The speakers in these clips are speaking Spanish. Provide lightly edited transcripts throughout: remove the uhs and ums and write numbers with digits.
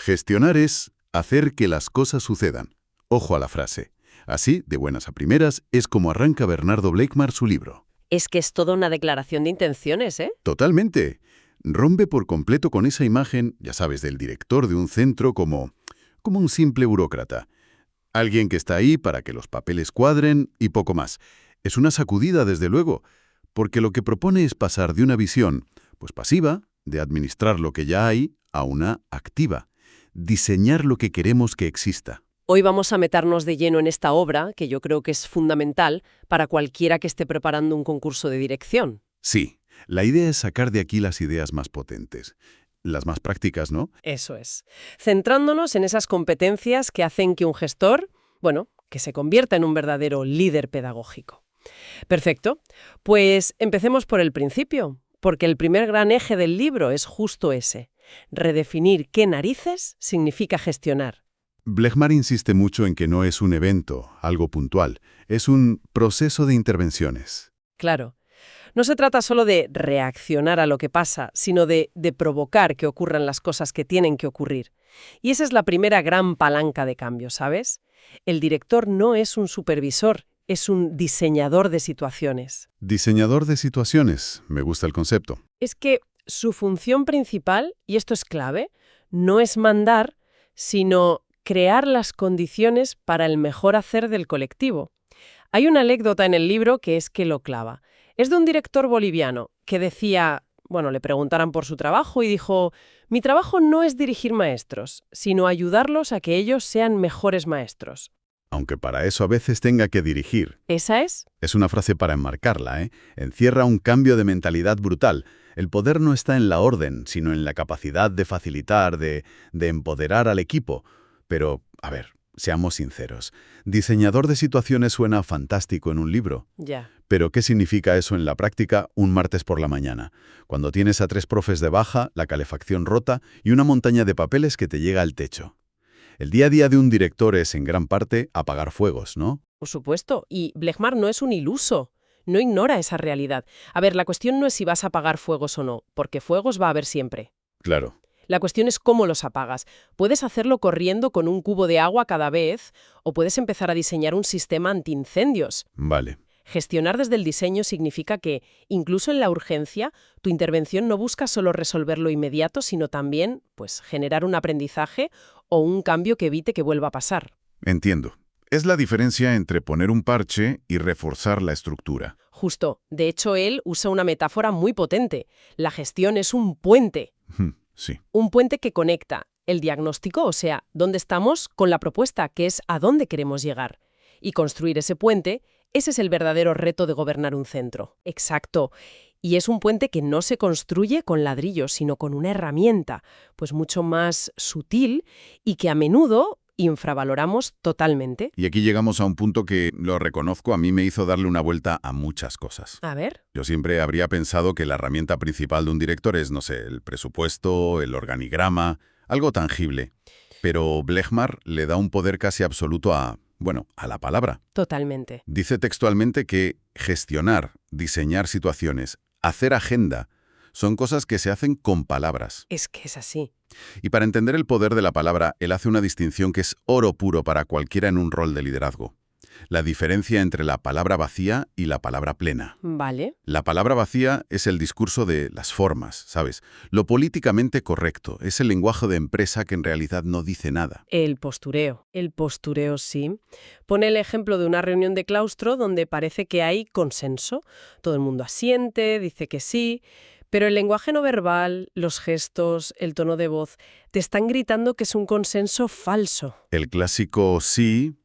Gestionar es hacer que las cosas sucedan. Ojo a la frase. Así, de buenas a primeras, es como arranca Bernardo Blechmar su libro. Es que es toda una declaración de intenciones, ¿eh? Totalmente. Rompe por completo con esa imagen, ya sabes, del director de un centro como un simple burócrata. Alguien que está ahí para que los papeles cuadren y poco más. Es una sacudida, desde luego, porque lo que propone es pasar de una visión, pues pasiva, de administrar lo que ya hay, a una activa. Diseñar lo que queremos que exista. Hoy vamos a meternos de lleno en esta obra, que yo creo que es fundamental para cualquiera que esté preparando un concurso de dirección. Sí, la idea es sacar de aquí las ideas más potentes, las más prácticas, ¿no? Eso es. Centrándonos en esas competencias que hacen que un gestor, que se convierta en un verdadero líder pedagógico. Perfecto. Pues empecemos por el principio, porque el primer gran eje del libro es justo ese: redefinir qué narices significa gestionar. Blechmar insiste mucho en que no es un evento, algo puntual, es un proceso de intervenciones. Claro. No se trata solo de reaccionar a lo que pasa, sino de provocar que ocurran las cosas que tienen que ocurrir. Y esa es la primera gran palanca de cambio, ¿sabes? El director no es un supervisor, es un diseñador de situaciones. Diseñador de situaciones, me gusta el concepto. Es que su función principal, y esto es clave, no es mandar, sino crear las condiciones para el mejor hacer del colectivo. Hay una anécdota en el libro que es que lo clava. Es de un director boliviano que decía, le preguntaran por su trabajo y dijo: mi trabajo no es dirigir maestros, sino ayudarlos a que ellos sean mejores maestros. Aunque para eso a veces tenga que dirigir. ¿Esa es? Es una frase para enmarcarla, ¿eh? Encierra un cambio de mentalidad brutal. El poder no está en la orden, sino en la capacidad de facilitar, de empoderar al equipo. Pero, a ver, seamos sinceros. Diseñador de situaciones suena fantástico en un libro. Ya. Pero, ¿qué significa eso en la práctica un martes por la mañana? Cuando tienes a 3 profes de baja, la calefacción rota y una montaña de papeles que te llega al techo. El día a día de un director es, en gran parte, apagar fuegos, ¿no? Por supuesto. Y Blechmar no es un iluso. No ignora esa realidad. A ver, la cuestión no es si vas a apagar fuegos o no, porque fuegos va a haber siempre. Claro. La cuestión es cómo los apagas. Puedes hacerlo corriendo con un cubo de agua cada vez, o puedes empezar a diseñar un sistema antiincendios. Vale. Gestionar desde el diseño significa que, incluso en la urgencia, tu intervención no busca solo resolver lo inmediato, sino también, generar un aprendizaje o un cambio que evite que vuelva a pasar. Entiendo. Es la diferencia entre poner un parche y reforzar la estructura. Justo. De hecho, él usa una metáfora muy potente. La gestión es un puente. Sí. Un puente que conecta el diagnóstico, o sea, dónde estamos, con la propuesta, que es a dónde queremos llegar. Y construir ese puente, ese es el verdadero reto de gobernar un centro. Exacto. Y es un puente que no se construye con ladrillos, sino con una herramienta, mucho más sutil y que a menudo infravaloramos totalmente. Y aquí llegamos a un punto que, lo reconozco, a mí me hizo darle una vuelta a muchas cosas. A ver. Yo siempre habría pensado que la herramienta principal de un director es, no sé, el presupuesto, el organigrama, algo tangible. Pero Blechmar le da un poder casi absoluto a la palabra. Totalmente. Dice textualmente que gestionar, diseñar situaciones, hacer agenda, son cosas que se hacen con palabras. Es que es así. Y para entender el poder de la palabra, él hace una distinción que es oro puro para cualquiera en un rol de liderazgo. La diferencia entre la palabra vacía y la palabra plena. Vale. La palabra vacía es el discurso de las formas, ¿sabes? Lo políticamente correcto, es el lenguaje de empresa que en realidad no dice nada. El postureo. El postureo, sí. Pone el ejemplo de una reunión de claustro donde parece que hay consenso. Todo el mundo asiente, dice que sí. Pero el lenguaje no verbal, los gestos, el tono de voz, te están gritando que es un consenso falso. El clásico sí,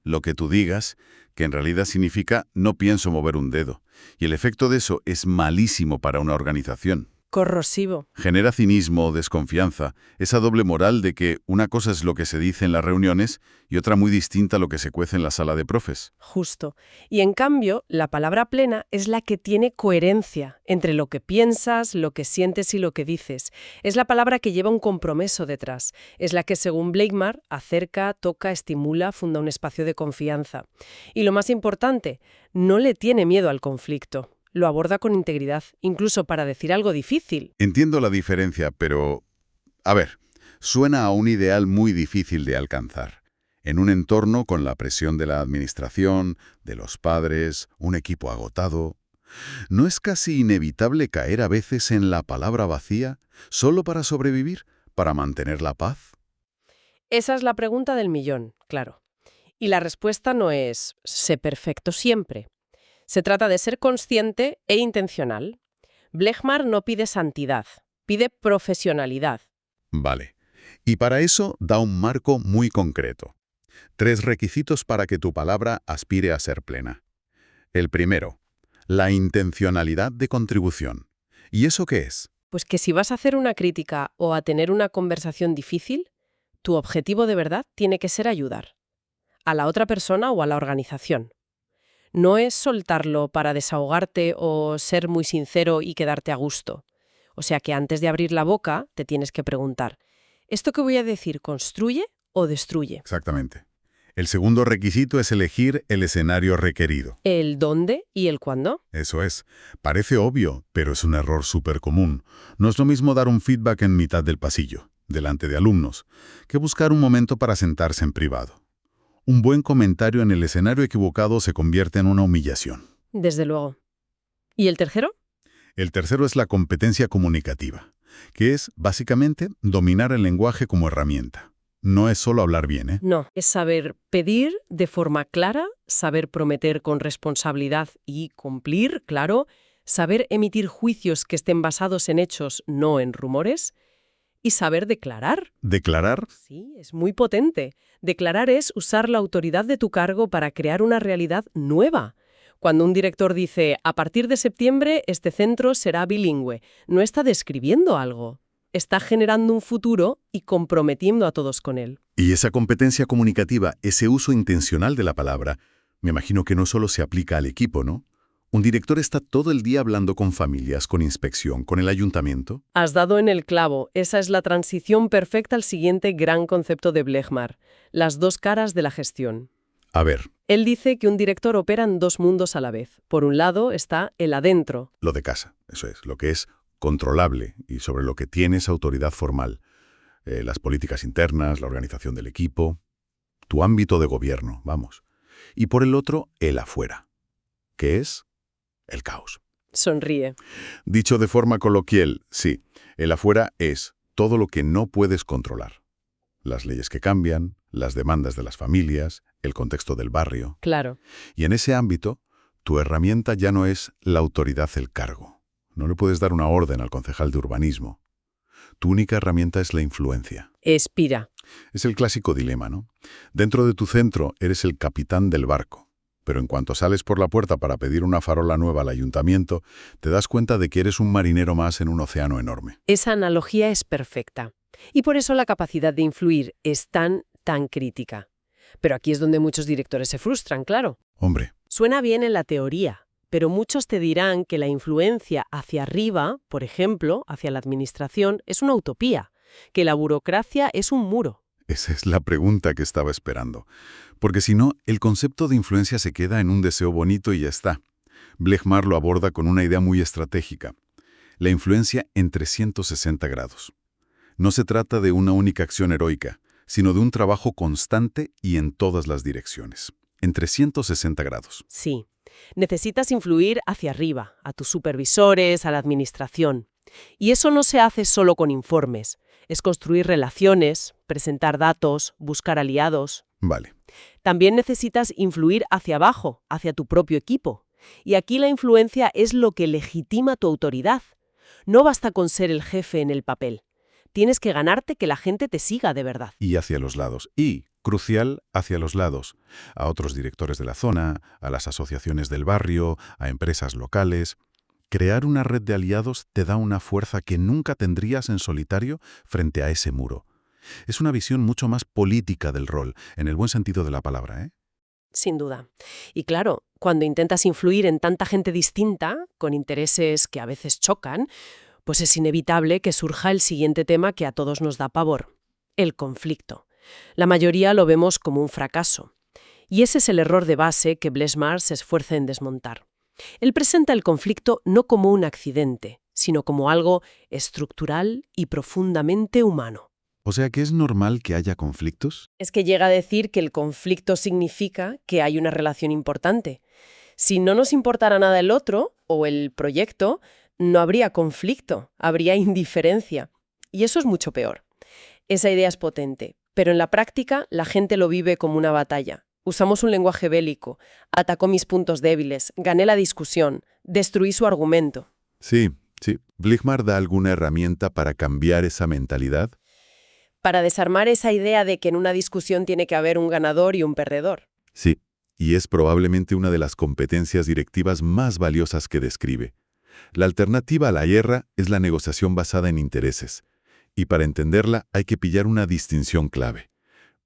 lo que tú digas, que en realidad significa no pienso mover un dedo. Y el efecto de eso es malísimo para una organización. Corrosivo. Genera cinismo, desconfianza, esa doble moral de que una cosa es lo que se dice en las reuniones y otra muy distinta a lo que se cuece en la sala de profes. Justo. Y en cambio, la palabra plena es la que tiene coherencia entre lo que piensas, lo que sientes y lo que dices. Es la palabra que lleva un compromiso detrás. Es la que, según Blechmar, acerca, toca, estimula, funda un espacio de confianza. Y lo más importante, no le tiene miedo al conflicto. Lo aborda con integridad, incluso para decir algo difícil. Entiendo la diferencia, pero... A ver, Suena a un ideal muy difícil de alcanzar. En un entorno con la presión de la administración, de los padres, un equipo agotado, ¿no es casi inevitable caer a veces en la palabra vacía solo para sobrevivir, para mantener la paz? Esa es la pregunta del millón, claro. Y la respuesta no es sé perfecto siempre. Se trata de ser consciente e intencional. Blechmar no pide santidad, pide profesionalidad. Vale. Y para eso da un marco muy concreto. 3 requisitos para que tu palabra aspire a ser plena. El primero, la intencionalidad de contribución. ¿Y eso qué es? Pues que si vas a hacer una crítica o a tener una conversación difícil, tu objetivo de verdad tiene que ser ayudar a la otra persona o a la organización. No es soltarlo para desahogarte o ser muy sincero y quedarte a gusto. O sea que antes de abrir la boca te tienes que preguntar, ¿esto que voy a decir construye o destruye? Exactamente. El segundo requisito es elegir el escenario requerido. ¿El dónde y el cuándo? Eso es. Parece obvio, pero es un error súper común. No es lo mismo dar un feedback en mitad del pasillo, delante de alumnos, que buscar un momento para sentarse en privado. Un buen comentario en el escenario equivocado se convierte en una humillación. Desde luego. ¿Y el tercero? El tercero es la competencia comunicativa, que es, básicamente, dominar el lenguaje como herramienta. No es solo hablar bien, ¿eh? No, es saber pedir de forma clara, saber prometer con responsabilidad y cumplir, claro, saber emitir juicios que estén basados en hechos, no en rumores, y saber declarar. Declarar. Sí, es muy potente. Declarar es usar la autoridad de tu cargo para crear una realidad nueva. Cuando un director dice, a partir de septiembre este centro será bilingüe, no está describiendo algo. Está generando un futuro y comprometiendo a todos con él. Y esa competencia comunicativa, ese uso intencional de la palabra, me imagino que no solo se aplica al equipo, ¿no? Un director está todo el día hablando con familias, con inspección, con el ayuntamiento. Has dado en el clavo. Esa es la transición perfecta al siguiente gran concepto de Blechmar, las dos caras de la gestión. A ver, Él dice que un director opera en dos mundos a la vez. Por un lado está el adentro. lo de casa, eso es, lo que es controlable y sobre lo que tienes autoridad formal. Las políticas internas, la organización del equipo, tu ámbito de gobierno, vamos. Y por el otro, el afuera, que es el caos. Sonríe. Dicho de forma coloquial, sí, el afuera es todo lo que no puedes controlar. Las leyes que cambian, las demandas de las familias, el contexto del barrio. Claro. Y en ese ámbito, tu herramienta ya no es la autoridad del cargo. No le puedes dar una orden al concejal de urbanismo. Tu única herramienta es la influencia. Expira. Es el clásico dilema, ¿no? Dentro de tu centro eres el capitán del barco, pero en cuanto sales por la puerta para pedir una farola nueva al ayuntamiento, te das cuenta de que eres un marinero más en un océano enorme. Esa analogía es perfecta. Y por eso la capacidad de influir es tan crítica. Pero aquí es donde muchos directores se frustran, claro. Hombre, Suena bien en la teoría, pero muchos te dirán que la influencia hacia arriba, por ejemplo, hacia la administración, es una utopía, que la burocracia es un muro. esa es la pregunta que estaba esperando. Porque si no, el concepto de influencia se queda en un deseo bonito y ya está. Blechmar lo aborda con una idea muy estratégica. La influencia en 360 grados. No se trata de una única acción heroica, sino de un trabajo constante y en todas las direcciones. En 360 grados. Sí, necesitas influir hacia arriba, a tus supervisores, a la administración. Y eso no se hace solo con informes. Es construir relaciones, presentar datos, buscar aliados. Vale. También necesitas influir hacia abajo, hacia tu propio equipo. Y aquí la influencia es lo que legitima tu autoridad. No basta con ser el jefe en el papel. Tienes que ganarte que la gente te siga de verdad. Y hacia los lados. Y, crucial, hacia los lados. A otros directores de la zona, a las asociaciones del barrio, a empresas locales. Crear una red de aliados te da una fuerza que nunca tendrías en solitario frente a ese muro. Es una visión mucho más política del rol, en el buen sentido de la palabra, ¿eh? Sin duda. Y claro, cuando intentas influir en tanta gente distinta, con intereses que a veces chocan, pues es inevitable que surja el siguiente tema que a todos nos da pavor: el conflicto. La mayoría lo vemos como un fracaso. Y ese es el error de base que Blechmar se esfuerza en desmontar. Él presenta el conflicto no como un accidente, sino como algo estructural y profundamente humano. O sea que es normal que haya conflictos. Es que llega a decir que el conflicto significa que hay una relación importante. Si no nos importara nada el otro o el proyecto, no habría conflicto, habría indiferencia. Y eso es mucho peor. Esa idea es potente, pero en la práctica la gente lo vive como una batalla. Usamos un lenguaje bélico, atacó mis puntos débiles, gané la discusión, destruí su argumento. Sí, sí. ¿Blichmar da alguna herramienta para cambiar esa mentalidad? Para desarmar esa idea de que en una discusión tiene que haber un ganador y un perdedor. Sí, y es probablemente una de las competencias directivas más valiosas que describe. La alternativa a la guerra es la negociación basada en intereses. Y para entenderla hay que pillar una distinción clave.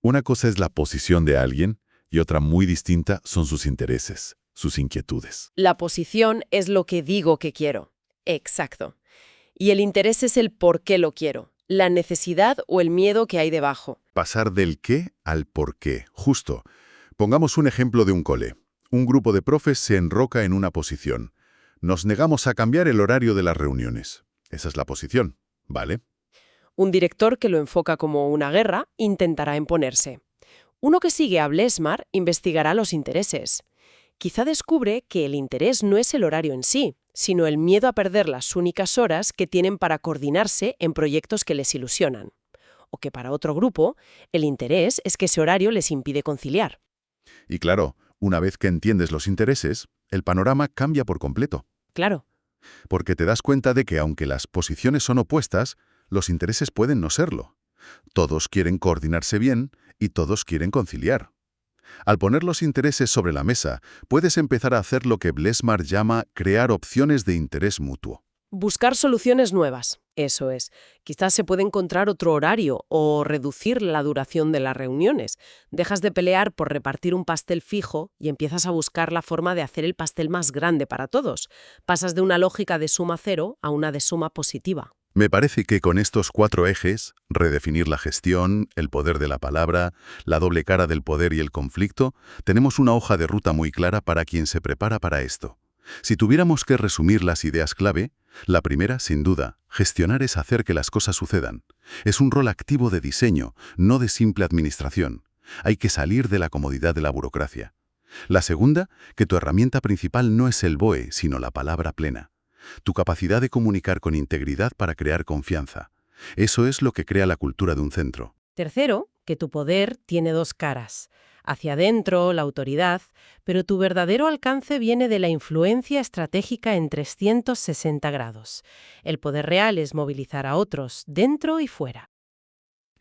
Una cosa es la posición de alguien y otra muy distinta son sus intereses, sus inquietudes. La posición es lo que digo que quiero. Exacto. Y el interés es el por qué lo quiero, la necesidad o el miedo que hay debajo. Pasar del qué al por qué, justo. Pongamos un ejemplo de un cole. Un grupo de profes se enroca en una posición. Nos negamos a cambiar el horario de las reuniones. Esa es la posición, ¿vale? Un director que lo enfoca como una guerra intentará imponerse. Uno que sigue a Blesmar investigará los intereses. Quizá descubre que el interés no es el horario en sí, sino el miedo a perder las únicas horas que tienen para coordinarse en proyectos que les ilusionan. O que para otro grupo, el interés es que ese horario les impide conciliar. Y claro, una vez que entiendes los intereses, el panorama cambia por completo. Claro. Porque te das cuenta de que aunque las posiciones son opuestas, los intereses pueden no serlo. Todos quieren coordinarse bien y todos quieren conciliar. Al poner los intereses sobre la mesa, puedes empezar a hacer lo que Blesmar llama crear opciones de interés mutuo. Buscar soluciones nuevas, eso es. Quizás se puede encontrar otro horario o reducir la duración de las reuniones. Dejas de pelear por repartir un pastel fijo y empiezas a buscar la forma de hacer el pastel más grande para todos. Pasas de una lógica de suma cero a una de suma positiva. Me parece que con estos 4 ejes, redefinir la gestión, el poder de la palabra, la doble cara del poder y el conflicto, tenemos una hoja de ruta muy clara para quien se prepara para esto. Si tuviéramos que resumir las ideas clave, la primera, sin duda, gestionar es hacer que las cosas sucedan. Es un rol activo de diseño, no de simple administración. Hay que salir de la comodidad de la burocracia. La segunda, que tu herramienta principal no es el BOE, sino la palabra plena. Tu capacidad de comunicar con integridad para crear confianza. Eso es lo que crea la cultura de un centro. Tercero, que tu poder tiene dos caras. Hacia adentro, la autoridad, pero tu verdadero alcance viene de la influencia estratégica en 360 grados. El poder real es movilizar a otros, dentro y fuera.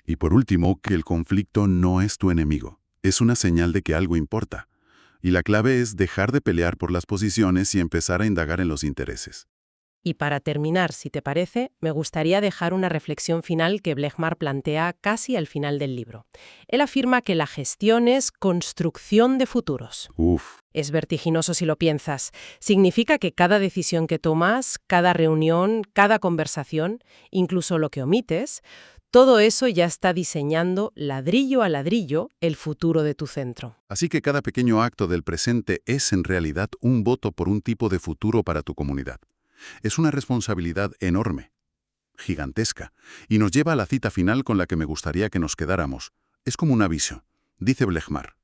Y por último, que el conflicto no es tu enemigo. Es una señal de que algo importa. Y la clave es dejar de pelear por las posiciones y empezar a indagar en los intereses. Y para terminar, si te parece, me gustaría dejar una reflexión final que Blechmar plantea casi al final del libro. Él afirma que la gestión es construcción de futuros. Uf. Es vertiginoso si lo piensas. Significa que cada decisión que tomas, cada reunión, cada conversación, incluso lo que omites, todo eso ya está diseñando ladrillo a ladrillo el futuro de tu centro. Así que cada pequeño acto del presente es en realidad un voto por un tipo de futuro para tu comunidad. Es una responsabilidad enorme, gigantesca, y nos lleva a la cita final con la que me gustaría que nos quedáramos. Es como un aviso. Dice Blechmar: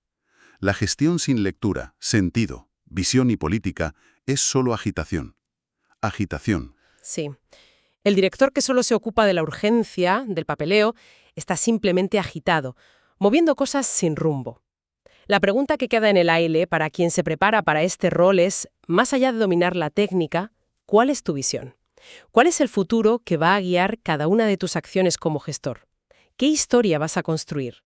la gestión sin lectura, sentido, visión y política es solo agitación. Agitación. Sí. El director que solo se ocupa de la urgencia, del papeleo, está simplemente agitado, moviendo cosas sin rumbo. La pregunta que queda en el aire para quien se prepara para este rol es, más allá de dominar la técnica, ¿cuál es tu visión? ¿Cuál es el futuro que va a guiar cada una de tus acciones como gestor? ¿Qué historia vas a construir?